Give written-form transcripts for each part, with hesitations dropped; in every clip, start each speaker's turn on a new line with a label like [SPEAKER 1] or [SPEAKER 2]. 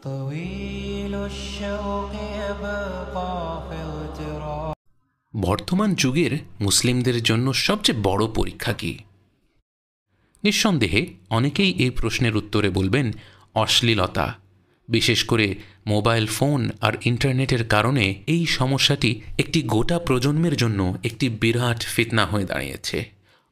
[SPEAKER 1] طويل الشوق يبقى في التراب।
[SPEAKER 2] বর্তমান যুগের মুসলিমদের জন্য সবচেয়ে বড় পরীক্ষা কি? নিঃসন্দেহে অনেকেই এই প্রশ্নের উত্তরে বলবেন অশ্লীলতা। বিশেষ করে মোবাইল ফোন আর ইন্টারনেটের কারণে এই সমস্যাটি একটি গোটা প্রজন্মের জন্য একটি বিরাট ফিতনা হয়ে দাঁড়িয়েছে।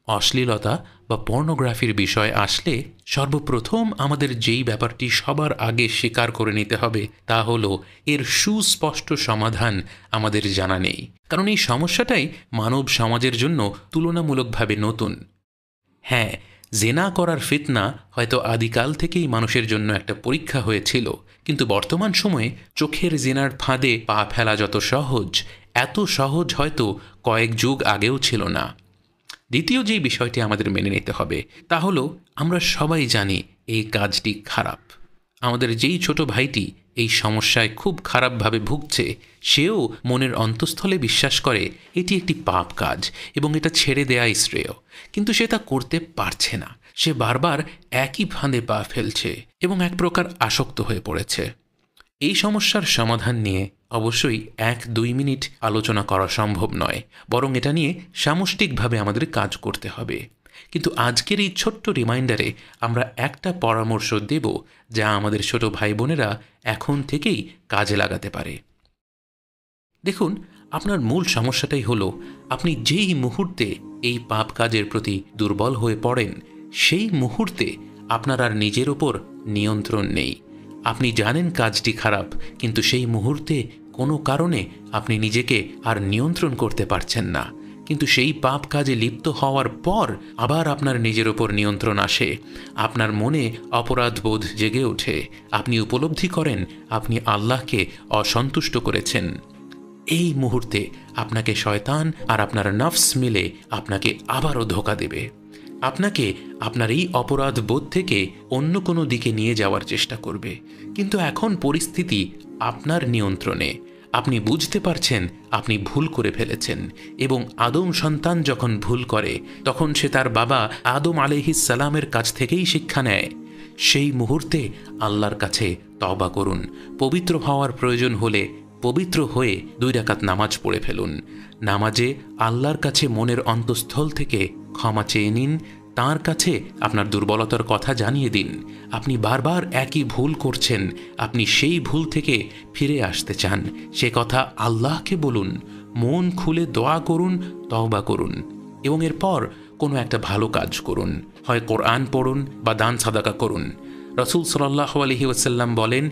[SPEAKER 2] অশ্লীলতা বা পর্নোগ্রাফির বিষয় আসলে সর্বপ্রথম আমাদের যেই ব্যাপারটি সবার আগে স্বীকার করে নিতে হবে তা হলো এর সুস্পষ্ট সমাধান আমাদের জানা নেই। কারণ এই সমস্যাটাই মানব সমাজের জন্য তুলনামূলকভাবে নতুন। হ্যাঁ, জেনা করার ফিতনা হয়তো আদিকাল থেকেই মানুষের জন্য একটা পরীক্ষা হয়েছিল, কিন্তু বর্তমান সময়ে চোখের জেনার ফাঁদে পা ফেলা যত সহজ, এত সহজ হয়তো কয়েক যুগ আগেও ছিল না। দ্বিতীয় যেই বিষয়টি আমাদের মেনে নিতে হবে তা হলো আমরা সবাই জানি এই কাজটি খারাপ। আমাদের যেই ছোট ভাইটি এই সমস্যায় খুব খারাপভাবে ভুগছে সেও মনের অন্তঃস্থলে বিশ্বাস করে এটি একটি পাপ কাজ এবং এটা ছেড়ে দেয়াই শ্রেয়, কিন্তু সে তা করতে পারছে না। সে বারবার একই ফাঁদে পা ফেলছে এবং এক প্রকার আসক্ত হয়ে পড়েছে। এই সমস্যার সমাধান নিয়ে অবশ্যই 1-2 মিনিট আলোচনা করা সম্ভব নয়, বরং এটা নিয়ে সামষ্টিকভাবে আমাদের কাজ করতে হবে। কিন্তু আজকের এই ছোট্ট রিমাইন্ডারে আমরা একটা পরামর্শ দেব যা আমাদের ছোট ভাই বোনেরা এখন থেকেই কাজে লাগাতে পারে। দেখুন, আপনার মূল সমস্যাটাই হলো আপনি যেই মুহূর্তে এই পাপ কাজের প্রতি দুর্বল হয়ে পড়েন সেই মুহূর্তে আপনার আর নিজের ওপর নিয়ন্ত্রণ নেই। আপনি জানেন কাজটি খারাপ, কিন্তু সেই মুহূর্তে কোনো কারণে আপনি নিজেকে আর নিয়ন্ত্রণ করতে পারছেন না। কিন্তু সেই পাপ কাজে লিপ্ত হওয়ার পর আবার আপনার নিজের ওপর নিয়ন্ত্রণ আসে, আপনার মনে অপরাধবোধ জেগে ওঠে, আপনি উপলব্ধি করেন আপনি আল্লাহকে অসন্তুষ্ট করেছেন। এই মুহূর্তে আপনাকে শয়তান আর আপনার নফস মিলে আপনাকে আবারও ধোঁকা দেবে, আপনাকে আপনার এই অপরাধ বোধ থেকে অন্য কোনো দিকে নিয়ে যাওয়ার চেষ্টা করবে। কিন্তু এখন পরিস্থিতি আপনার নিয়ন্ত্রণে। আপনি বুঝতে পারছেন আপনি ভুল করে ফেলেছেন, এবং আদম সন্তান যখন ভুল করে তখন সে তার বাবা আদম আলাইহিস সালামের কাছ থেকেই শিক্ষা নেয়। সেই মুহূর্তে আল্লাহর কাছে তওবা করুন। পবিত্র হওয়ার প্রয়োজন হলে পবিত্র হয়ে 2 রাকাত নামাজ পড়ে ফেলুন। নামাজে আল্লাহর কাছে মনের অন্তঃস্থল থেকে ক্ষমা চেয়ে নিন, তাঁর কাছে আপনার দুর্বলতার কথা জানিয়ে দিন। আপনি বারবার একই ভুল করছেন, আপনি সেই ভুল থেকে ফিরে আসতে চান, সে কথা আল্লাহকে বলুন, মন খুলে দোয়া করুন, তওবা করুন, এবং এরপর কোনো একটা ভালো কাজ করুন। হয় কোরআন পড়ুন বা দান সাদাকা করুন। রাসূল সাল্লাল্লাহু আলাইহি ওয়াসাল্লাম বলেন,